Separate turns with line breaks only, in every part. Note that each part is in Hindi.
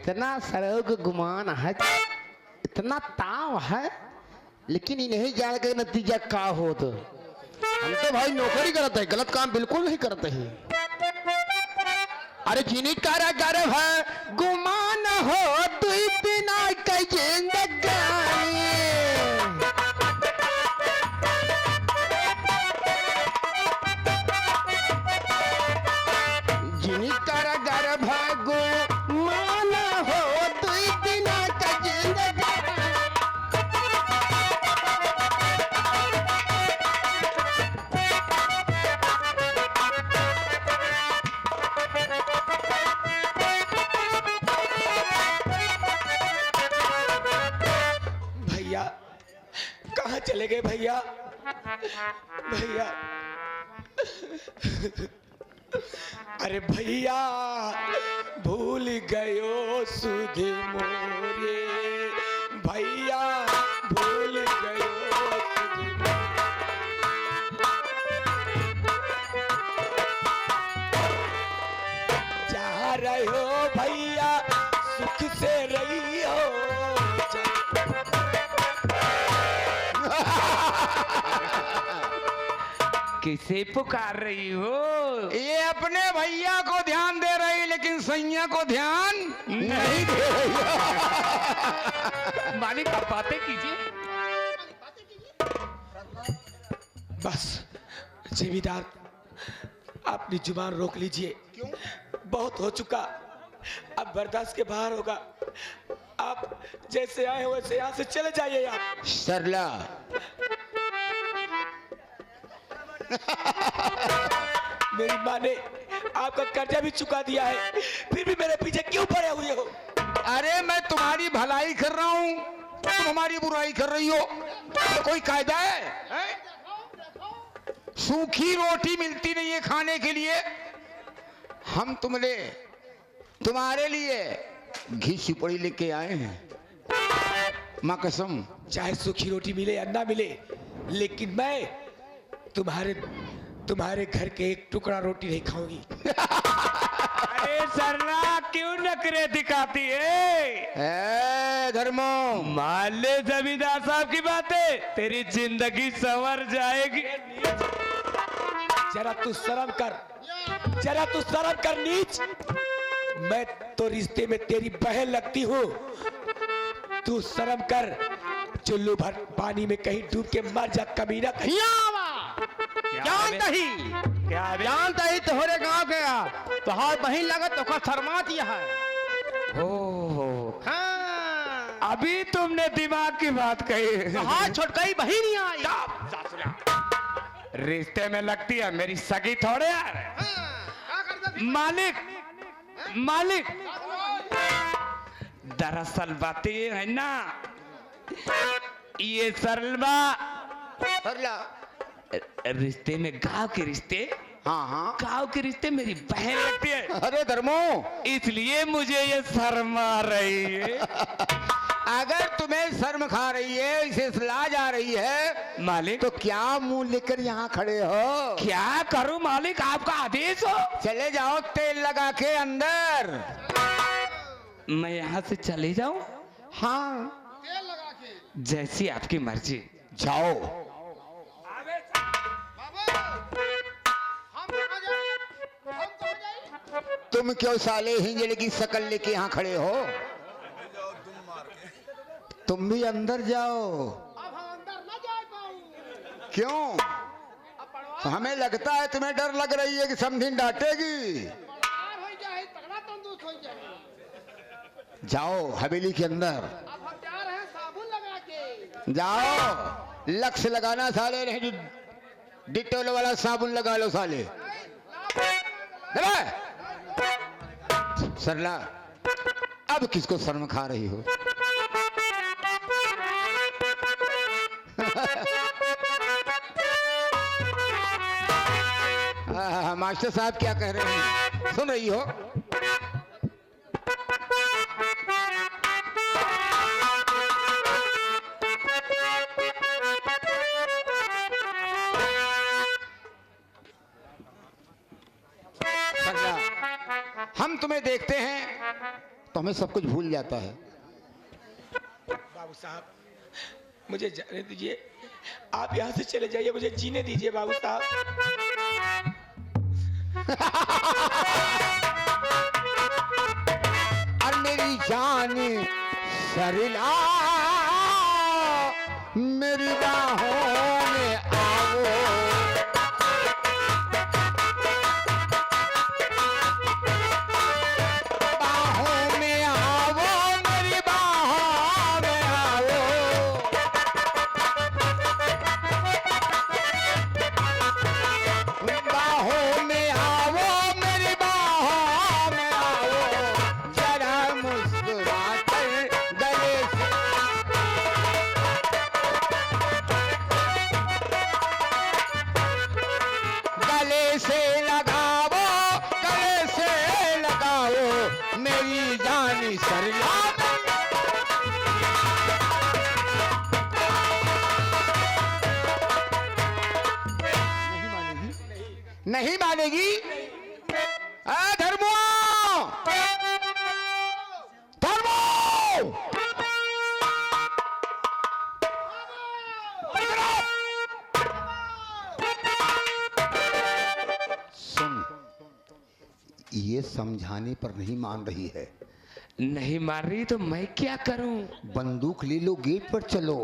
इतना सरोग गुमान है, इतना ताव है, लेकिन इन्हें जान के नतीजा का हो। तो हम तो भाई नौकरी करते हैं, गलत काम बिल्कुल नहीं करते हैं। अरे चीनी कारा गर्व है गुमान हो तू बिना कई जिंदगानी। चीनी कारा गर्व है गुमान हो तू बिना कई जिंदगानी।
कहाँ चले गए भैया? भैया अरे भैया भूल गयो सुध मोरे, भैया भूल गयो सुध जा रहे हो भैया सुख से रही हो।
किसे पुकार रही हो?
ये अपने भैया को ध्यान दे रही, लेकिन सैया को ध्यान नहीं दे रही।
मालिक आप बातें कीजिए।
बस जमींदार अपनी जुबान रोक लीजिए। क्यों? बहुत हो चुका, अब बर्दाश्त के बाहर होगा। आप जैसे आए हो वैसे यहाँ से चले जाइए। आप
सरला
मेरी माँ ने आपका कर्जा भी चुका दिया है, फिर भी मेरे पीछे क्यों पड़े हुए हो?
अरे मैं तुम्हारी भलाई कर रहा हूँ, तुम हमारी बुराई कर रही हो। तो कोई कायदा है? सूखी रोटी मिलती नहीं है खाने के लिए। हम तुम्हारे लिए घी सुपड़ी लेके आए हैं, माँ कसम।
चाहे सूखी रोटी मिले या ना मिले, लेकिन मैं तुम्हारे घर के एक टुकड़ा रोटी नहीं खाऊंगी।
अरे सरला क्यों नखरे दिखाती है?
धर्मो
मान ले जमींदार साहब की बातें, तेरी जिंदगी संवर जाएगी।
जरा तू शर्म कर, जरा तू शर्म कर नीच। मैं तो रिश्ते में तेरी बहन लगती हूँ, तू शर्म कर। चुल्लू भर पानी में कहीं डूब के मर जा कमीना।
जानता ही तोहरे गांव गया तो हाथ बहिन लगत तो शर्मा दिया है।
हो
हाँ।
अभी तुमने दिमाग की बात कही।
हाथ छोटकाई बहिन ही आई।
रिश्ते में लगती है मेरी सगी थोड़े यार। मालिक दरअसल बात ये है ना, ये सरला रिश्ते में गांव के रिश्ते,
हाँ
गांव के रिश्ते मेरी बहन लगती है।
अरे धर्मो
इसलिए मुझे ये शर्म आ रही है।
अगर तुम्हें शर्म खा रही है, इसे लाज आ रही है
मालिक,
तो क्या मुंह लेकर यहाँ खड़े हो?
क्या करूं मालिक, आपका आदेश हो।
चले जाओ तेल लगा के अंदर।
मैं यहाँ से चले जाऊं?
हाँ
जैसी आपकी मर्जी।
जाओ। तुम क्यों साले हिंजड़े की शकल लेके यहाँ खड़े हो? तुम भी अंदर जाओ।
अब हम अंदर न जा पाऊं।
क्यों? हमें लगता है तुम्हें डर लग रही है कि समधिन डांटेगी।
पड़ार हो जाए, तगड़ा तंदुरुस्त हो जाए।
जाओ हवेली के अंदर।
अब हम जा रहे हैं साबुन लगा के।
जाओ, लक्स लगाना साले, नहीं डिटोल वाला साबुन लगा लो साले। सरला अब किसको शर्म खा रही हो? मास्टर साहब क्या कह रहे हैं, सुन रही हो? हम तुम्हें देखते हैं तो हमें सब कुछ भूल जाता है।
बाबू साहब मुझे जाने दीजिए, आप यहाँ से चले जाइए, मुझे जीने दीजिए बाबू साहब।
और मेरी जान सरला मेरी बाहों में आओ, बाहों में आओ, मेरी बाहों में आओ। बाहों में आओ, मेरी बाहों में आओ, जरा मुस्कुरा कर गले से लगाओ, गले से लगाओ मेरी जानी सरला। नहीं मानेगी, नहीं मानेगी। धर्मो, धर्मो, सुन, ये समझाने पर नहीं मान रही है।
नहीं मान रही तो मैं क्या करूं?
बंदूक ले लो, गेट पर चलो।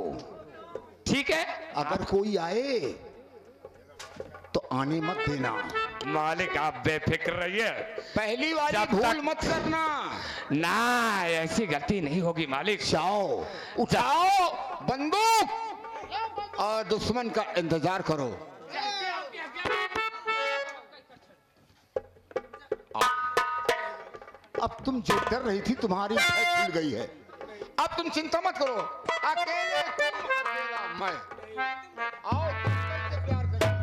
ठीक है
अगर कोई आए तो आने मत देना।
मालिक आप बेफिक्र रहिए।
पहली वाली
जब
भूल
तक-
मत करना।
ना ऐसी गलती नहीं होगी मालिक।
जाओ, उठाओ बंदूक और दुश्मन का इंतजार करो। अब तुम जो डर रही थी तुम्हारी भय खुल गई है। अब तुम चिंता मत करो, अकेले तुम, अकेला मैं। आओ, तुमसे प्यार करें।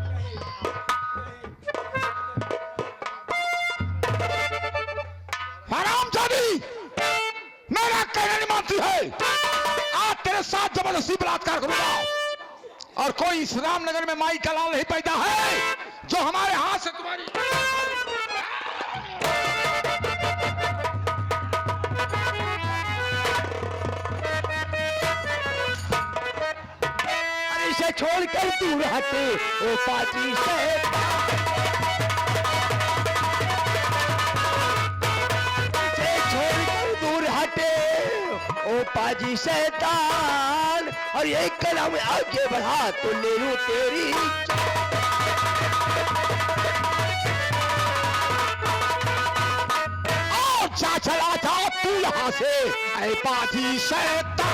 हरामजादी, मेरा कहना नहीं मानती है। आज तेरे साथ जबरदस्ती बलात्कार करूंगा। और कोई इस रामनगर में माई का लाल नहीं पैदा है जो हमारे हाथ से तुम्हारी
इसे छोड़कर दूर हटे ओ पाची शैतान, इसे छोड़कर दूर हटे ओ पाजी शैतान, और ये कदम आगे बढ़ा तो ले लूं तेरी
और जा चला जा तू यहाँ से ऐ पाजी शैतान।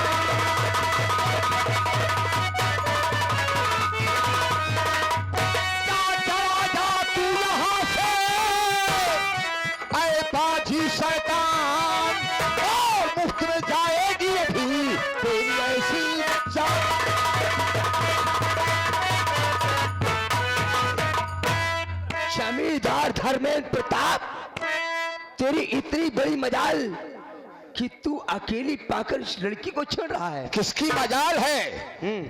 शैतान और मुफ्त में जाएगी अभी तेरी ऐसी
जमींदार धर्मेंद्र प्रताप, तेरी इतनी बड़ी मजाल कि तू अकेली पाकर इस लड़की को छेड़ रहा है।
किसकी मजाल है?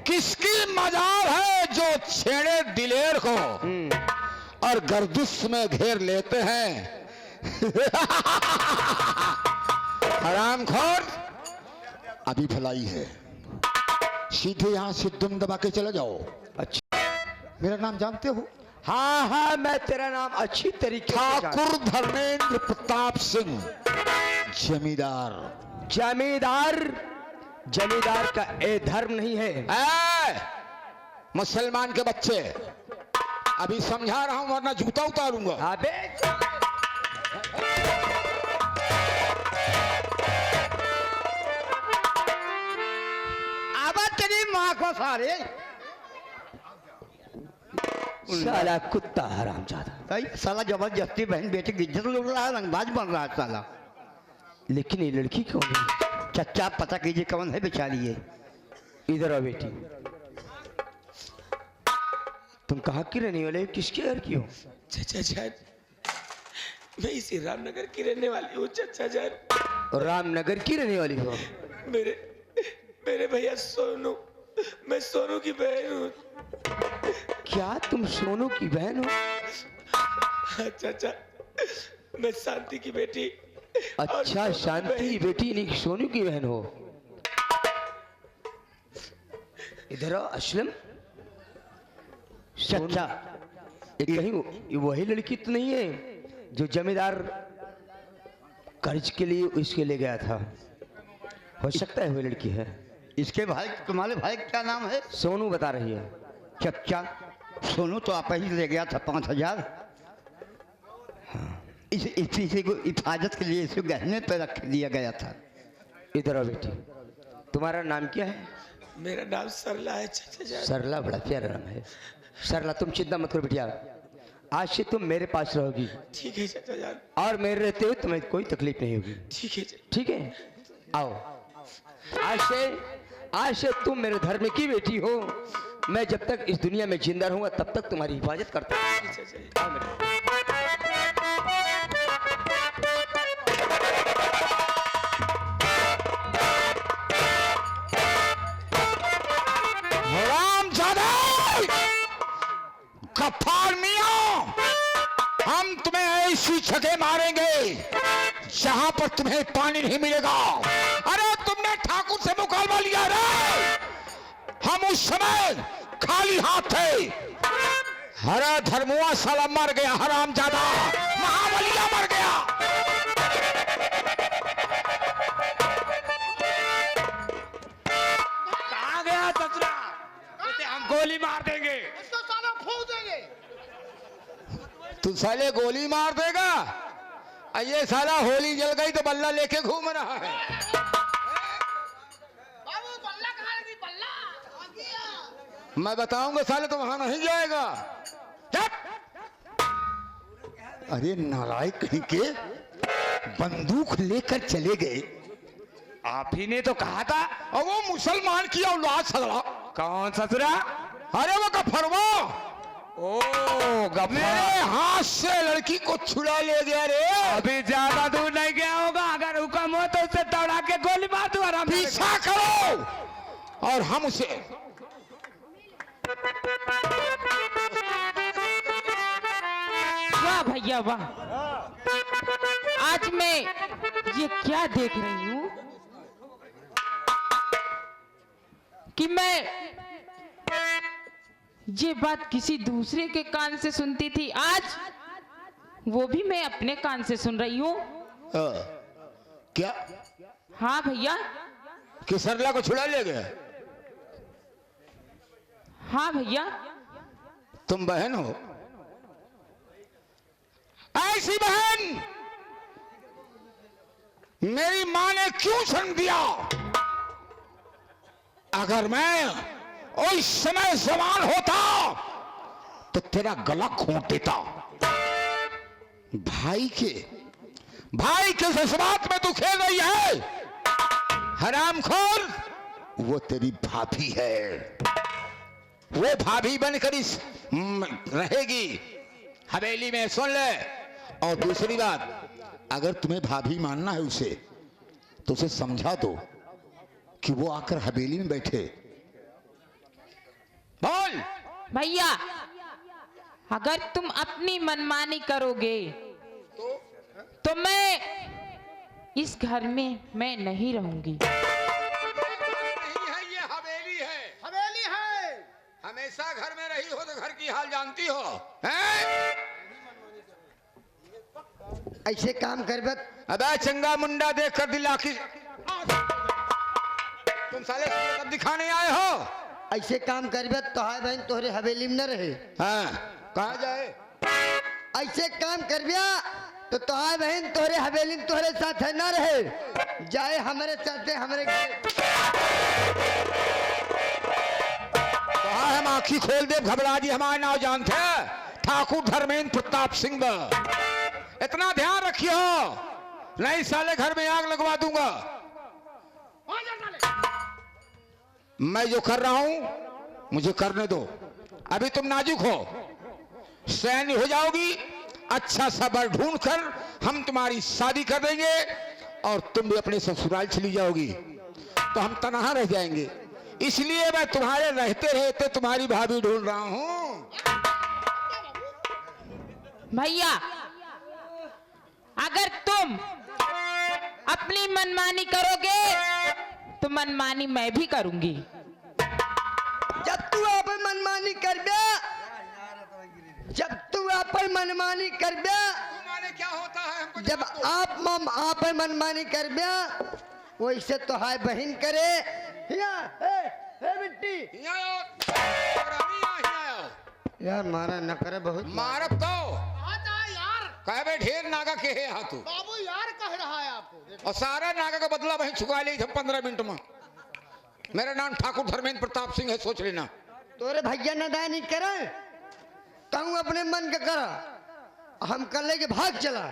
किसकी मजाल है जो छेड़े दिलेर को और गर्दिश में घेर लेते हैं। हरामखोर, अभी भलाई है, सीधे यहाँ से दुम दबा के चले जाओ।
अच्छा,
मेरा नाम जानते हो?
हाँ हाँ, मैं तेरा नाम अच्छी तरीके से जानता हूं।
ठाकुर धर्मेंद्र प्रताप सिंह, जमींदार।
जमींदार, जमींदार का ए धर्म नहीं है।
मुसलमान के बच्चे, अभी समझा रहा हूं वरना जूता उतारूंगा।
अबे
अब तेरी माँ को सारे
साला कुत्ता हरामजादा,
साला जबरदस्ती बहन बेटे की इज्जत लूट रहा है, रंगबाज बन रहा है साला।
लेकिन ये लड़की कौन है?
चच्चा पता कीजिए कौन है बेचारी ये।
इधर आ बेटी, तुम कहाँ की रहने वाले हो? किसके घर की हो?
चचा जान, मैं इसी रामनगर की रहने वाली हूँ चचा जान।
रामनगर की रहने वाली हो?
मेरे भैया सोनू, मैं सोनू की बहन हूँ।
क्या तुम सोनू की बहन हो?
हाँ चाचा, मैं शांति की बेटी
अच्छा, शांति बेटी नहीं सोनू की बहन हो। इधर आओ असलम।
चाचा,
ये कहीं वही लड़की तो नहीं है जो जमींदार कर्ज के लिए इसके ले गया था? हो सकता है वही लड़की है।
इसके भाई, तुम्हारे भाई क्या नाम है?
सोनू बता रही है।
चचा, सोनू तो आप ही ले गया था 5,000। इसी को हिफाजत के लिए इसे गहने पर रख दिया गया था।
इधर आओ बेटी, तुम्हारा नाम क्या है?
मेरा नाम सरला है चाचा जान।
सरला बड़ा प्यारा नाम है। सरला तुम चिंता मत करो बिटिया, आज से तुम मेरे पास रहोगी
ठीक है चाचा जान।
और मेरे रहते हुए तुम्हें कोई तकलीफ नहीं होगी।
ठीक है चाचा।
ठीक है, आओ। आज से तुम मेरे धर्म की बेटी हो। मैं जब तक इस दुनिया में जिंदा रहूंगा तब तक तुम्हारी हिफाजत करता हूँ। आओ बेटा।
गफ्फार मियां, हम तुम्हें ऐसी छके मारेंगे जहां पर तुम्हें पानी नहीं मिलेगा। अरे तुमने ठाकुर से मुकाबला लिया रे, हम उस समय खाली हाथ थे। हरा धर्मुआ साला मर गया, हरामजादा महाबलिया मर गया।
कहाँ गया ससुरा? उसे हम गोली मार देंगे।
इसको साला फूंक देंगे।
तू साले गोली मार देगा? ये साला होली जल गई तो बल्ला लेके घूम रहा है।
बाबू बल्ला कहाँ लगी? बल्ला आ गया।
मैं बताऊंगा साले तो वहां नहीं जाएगा। अरे नालायक कहीं के, बंदूक लेकर चले गए।
आप ही ने तो कहा था।
और वो मुसलमान की औलाद सदरा।
कौन ससुरा?
अरे वो गफरवा
ओ गफ्फार,
मेरे हाथ से लड़की को छुड़ा ले गया रे।
अभी ज्यादा दूर नहीं गया होगा। अगर हुक्म हो तो उसे दौड़ा के गोली मार दूं आराम से।
पीछा करो और हम उसे
वाह भैया वाह, आज मैं ये क्या देख रही हूँ कि मैं ये बात किसी दूसरे के कान से सुनती थी, आज वो भी मैं अपने कान से सुन रही हूँ।
क्या
हाँ भैया।
कि सरला को छुड़ा ले गया?
हाँ भैया।
तुम बहन हो? ऐसी बहन मेरी मां ने क्यों जन्म दिया? अगर मैं उस समय जवान होता तो तेरा गला घोंट देता। भाई के जज्बात में तू खेल रही है। हरामखोर, वो तेरी भाभी है। वो भाभी बनकर इस रहेगी हवेली में, सुन ले। और दूसरी बात, अगर तुम्हें भाभी मानना है उसे, तो उसे समझा दो कि वो आकर हवेली में बैठे। बोल
भैया, अगर तुम अपनी मनमानी करोगे तो मैं इस घर में मैं नहीं रहूंगी।
नहीं है, ये हवेली है।
हवेली है।
हमेशा घर में रही हो तो घर की हाल जानती हो, हैं?
ऐसे काम कर बत।
अबे चंगा मुंडा देख कर दिला की तुम साले कब दिखाने आए हो?
ऐसे काम कर बत तो हाय बहन तोहरे हवेली में न रहे।
हाँ, कहाँ जाए?
ऐसे काम कर बिया तो तोहार बहन तोहरे हवेली में तोहरे साथ है न रहे, जाए हमारे साथ हमारे घर।
तो हम आँखी खोल दे, घबरा जी हमारे नाम जानते हैं, ठाकुर धर्मेंद्र प्रताप सिंह। इतना ध्यान रखियो, नहीं साले घर में आग लगवा दूंगा।
वहां जा साले।
मैं जो कर रहा हूं मुझे करने दो। अभी तुम नाजुक हो, सैन्य हो जाओगी। अच्छा सा बर ढूंढ कर हम तुम्हारी शादी कर देंगे और तुम भी अपने ससुराल चली जाओगी, तो हम तनहा रह जाएंगे। इसलिए मैं तुम्हारे रहते रहते तुम्हारी भाभी ढूंढ रहा हूं।
भैया, अगर तुम अपनी मनमानी करोगे तो मनमानी मैं भी करूंगी।
जब तू अपन मनमानी करबे, जब तू अपन मनमानी करबे,
माने क्या होता है हमको
जब आप मनमानी करबे वैसे तो हाय बहन करे। हिया हे मिट्टी
यहाँ आओ, और अभी यहाँ आओ।
यार मारा न करे बहुत
मारब तो
आता यार
कहे बे ढेर नागा के है यहाँ तू,
बाबू यार कह रहा है आपको। देखो
और सारा नागा का बदला वहीं चुका ले 15 मिनट में। मेरा नाम ठाकुर धर्मेंद्र प्रताप सिंह है, सोच लेना।
तोरे भैया नदाय नहीं करे, कहूँ अपने मन का करा, हम कर ले के भाग चला।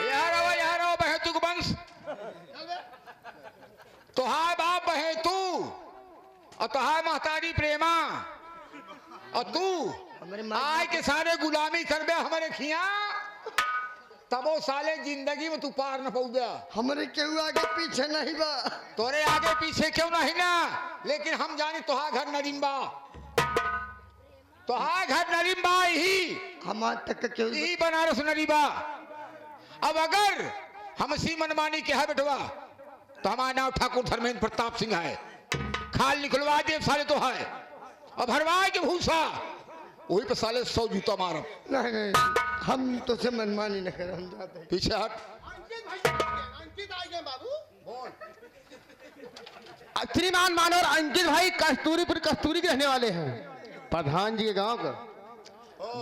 यार आओ बहेतू के वंश, तुहार बाप बहेतू और तुहार महतारी प्रेमा, और तू
हमारे माँ
आय के सारे गुलामी करबे हमारे खिया, तब वो साले जिंदगी में तू पार न पौगा।
हमारे केहू आगे पीछे नहीं बा।
तोरे आगे पीछे क्यों नहीं ना, लेकिन हम जाने तुहार घर नरिम्बा, तुहार घर नरिम्बा ही
हमार तक का केहू
यही बनारस नरीबा। अब अगर हम इसी मनमानी के है बेटवा तो हमारा नाम ठाकुर धर्मेंद्र प्रताप सिंह है। खाल निकलवा दे साले तो है, और भरवाए के भूसा वही पे साले 100 जूता मारब।
नहीं हम तो से मनमानी न कर, हम जाते हैं।
पीछे हट।
अंकित आ गए बाबू।
श्रीमान मानोर अंकित भाई कस्तूरीपुर कस्तूरी के रहने वाले हैं, प्रधान जी के गांव का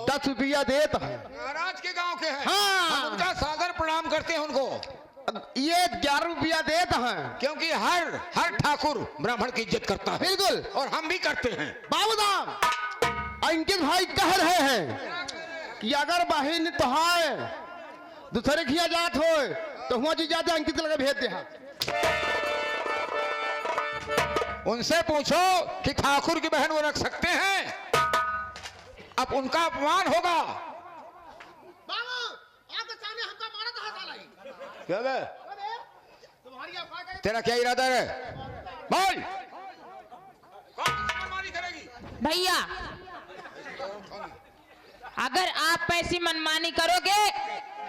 10 रुपया देता है।
महाराज के गांव के हैं।
हाँ।
हम उनका सादर प्रणाम करते हैं उनको,
ये 11 रुपया देता है।
क्योंकि हर ठाकुर ब्राह्मण की इज्जत करता है,
बिल्कुल।
और हम भी करते हैं।
बाबू साहब अंकित भाई कह रहे हैं कि अगर बहन तो है दूसरे खिया जात हो तो हुआ जी जाते अंकित लगे भेज दे।
उनसे पूछो कि ठाकुर की बहन वो रख सकते हैं, अब उनका अपमान होगा।
बाबू आपके सामने हमका मारा था साला ही।
क्या बे?
अरे तुम्हारी अफवाह का
तेरा क्या इरादा है? बोल। कौन सी मनमानी करेगी?
भैया अगर आप ऐसी मनमानी करोगे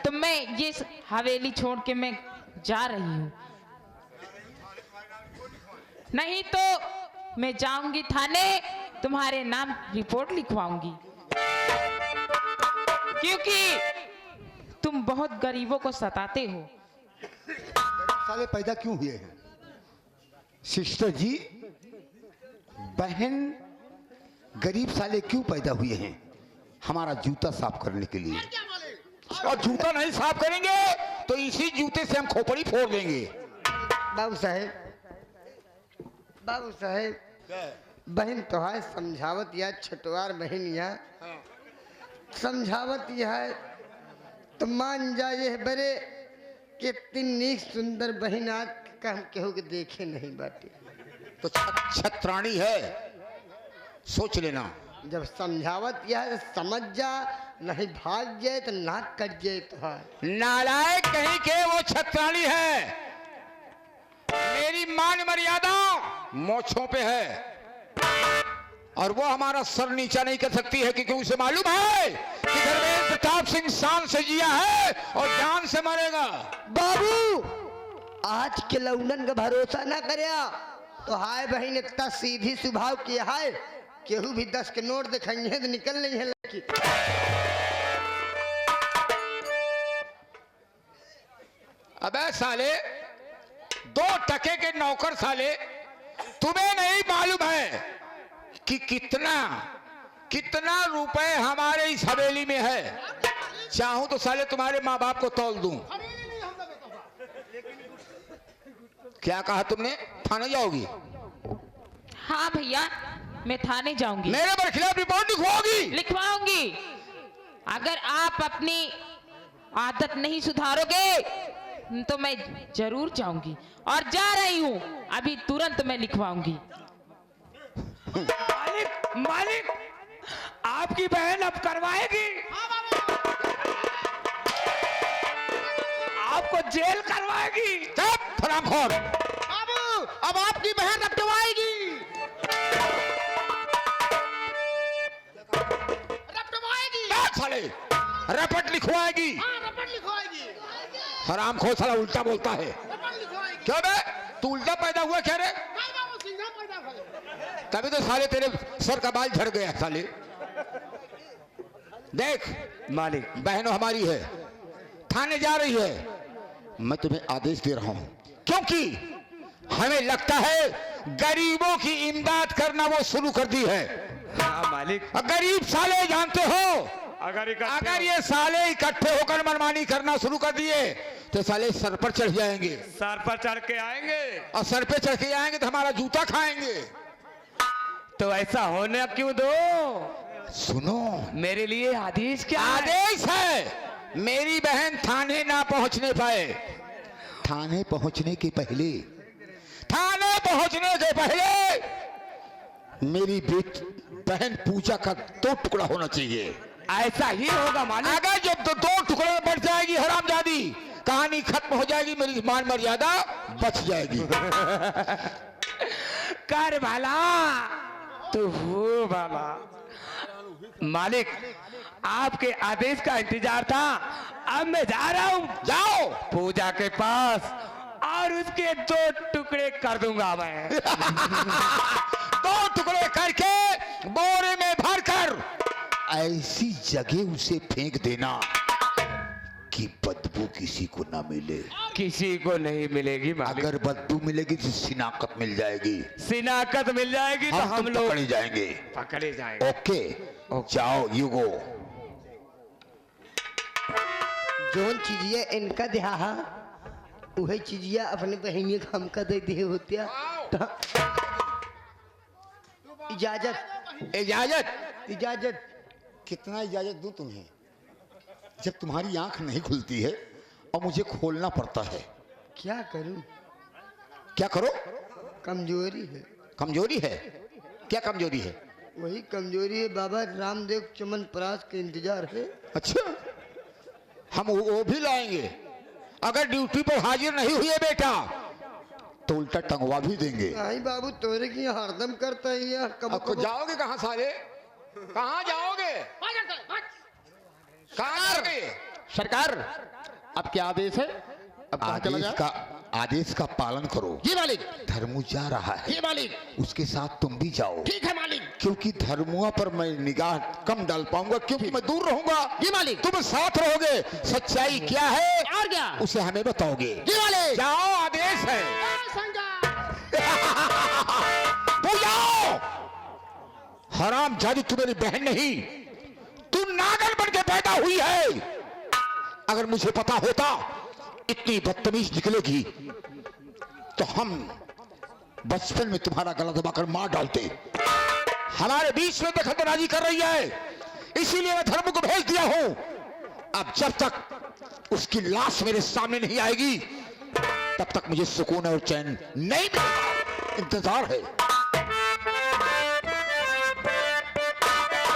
तो मैं ये हवेली छोड़ के मैं जा रही हूँ, नहीं तो मैं जाऊंगी थाने, तुम्हारे नाम रिपोर्ट लिखवाऊंगी, क्योंकि तुम बहुत गरीबों को सताते हो।
साले पैदा क्यों हुए हैं सिस्टर जी? बहन गरीब साले क्यों पैदा हुए हैं? हमारा जूता साफ करने के लिए।
क्या माले?
और जूता नहीं साफ करेंगे तो इसी जूते से हम खोपड़ी फोड़ देंगे।
बाबू साहेब बहन तो है समझावत या छटवार बहन या समझावत यह है तो मान जाए बरे कितनी सुंदर बहन आज का हम केहू के देखे नहीं बाटे।
तो छत्राणी है, सोच लेना।
जब समझावत यह है तो समझ जा, नहीं भाग जाए तो नाक कट जाए तो है।
नालायक कहीं के वो छत्राणी है। मेरी मान मर्यादा मोछों पे है, और वो हमारा सर नीचा नहीं कर सकती है, क्योंकि उसे मालूम है कि धर्मेंद्र प्रताप सिंह शान से जिया है और जान से मरेगा।
बाबू आज के लौंडन का भरोसा ना करया तो हाय बहन इतना सीधी स्वभाव की है, केहू भी 10 के नोट दिखाइए तो निकल नहीं है लड़की।
अबे साले 2 टके के नौकर साले, तुम्हें नहीं मालूम है कि कितना रुपए हमारे इस हवेली में है। चाहूं तो साले तुम्हारे माँ बाप को तौल दूं। क्या कहा तुमने? थाने जाओगी?
हाँ भैया मैं थाने जाऊंगी,
मेरे पर खिलाफ रिपोर्ट लिखवाओगी?
लिखवाऊंगी। अगर आप अपनी आदत नहीं सुधारोगे तो मैं जरूर जाऊंगी, और जा रही हूँ अभी तुरंत मैं लिखवाऊंगी।
मालिक आपकी बहन अब करवाएगी, आपको जेल करवाएगी।
चुप हरामखोर।
बाबू अब आपकी बहन रपटवाएगी।
साले रपट लिखवाएगी।
हाँ रपट लिखवाएगी।
हराम खो साला उल्टा बोलता है।
रपट लिखवाएगी।
क्यों बे तू उल्टा पैदा हुआ क्या रे?
नहीं बाबू सीधा पैदा भले।
तभी तो साले तेरे सर का बाल झड़ गया साले। देख
मालिक
बहनों हमारी है, थाने जा रही है, मैं तुम्हें आदेश दे रहा हूं क्योंकि हमें लगता है गरीबों की इमदाद करना वो शुरू कर दी है।
हाँ मालिक,
और गरीब साले जानते हो
अगर
ये साले इकट्ठे होकर मनमानी करना शुरू कर दिए तो साले सर पर चढ़ जाएंगे,
सर पर चढ़ के आएंगे
और सर पे चढ़ के आएंगे तो हमारा जूता खाएंगे।
तो ऐसा होने क्यों दो?
सुनो,
मेरे लिए आदेश क्या है?
आदेश है मेरी बहन थाने ना पहुंचने पाए। थाने पहुंचने के पहले मेरी बहन पूजा का 2 टुकड़ा होना चाहिए।
ऐसा ही होगा मालिक।
अगर जब 2 टुकड़े में बढ़ जाएगी हरामजादी, कहानी खत्म हो जाएगी, मेरी मान मर्यादा बच जाएगी।
कर भला तो हो भला। मालिक आपके आदेश का इंतजार था, अब मैं जा रहा हूँ।
जाओ
पूजा के पास और उसके 2 टुकड़े कर दूंगा मैं।
2 टुकड़े करके बोरे में भरकर ऐसी जगह उसे फेंक देना कि बदबू किसी को ना मिले।
किसी को नहीं मिलेगी मालिक।
अगर बदबू मिलेगी तो शिनाख्त मिल जाएगी,
शिनाख्त मिल जाएगी तो हम लोग
पकड़े जाएंगे।
पकड़े जाएंगे।
ओके जाओ यू गो।
जोन चीजिया इनका देहा वही चीजिया अपने बहनिया का हमका दे दे होतिया। इजाजत
इजाजत कितना इजाजत दूं तुम्हें जब तुम्हारी आंख नहीं खुलती है और मुझे खोलना पड़ता है।
क्या करूं?
क्या करो?
कमजोरी है।
कमजोरी है? क्या कमजोरी है?
वही कमजोरी है बाबा रामदेव चमन परास के इंतजार है।
अच्छा हम वो भी लाएंगे। अगर ड्यूटी पर हाजिर नहीं हुए बेटा तो उल्टा टंगवा भी देंगे।
नहीं बाबू तोरे की हरदम करता है यार।
अब जाओगे कहाँ साले? कहाँ जाओगे? कहाँ जाओगे?
सरकार अब क्या आदेश है? अब कहाँ चला जाए?
आदेश का पालन करो।
जी मालिक।
धर्मू जा रहा है।
जी मालिक।
उसके साथ तुम भी जाओ।
ठीक है मालिक।
क्योंकि धर्मुआ पर मैं निगाह कम डाल पाऊंगा क्योंकि मैं दूर रहूंगा।
जी मालिक।
तुम साथ रहोगे, सच्चाई क्या है
और क्या
उसे हमें बताओगे।
जी मालिक।
जाओ आदेश है। तू जाओ। हराम जादी तू मेरी बहन नहीं, तू नागन बन के पैदा हुई है। अगर मुझे पता होता इतनी बदतमीज निकलेगी तो हम बचपन में तुम्हारा गला दबाकर मार डालते। हमारे बीच में दखलंदाजी कर रही है, इसीलिए मैं धर्म को भेज दिया हूं। अब जब तक उसकी लाश मेरे सामने नहीं आएगी तब तक मुझे सुकून और चैन नहीं मिलेगा। इंतजार है।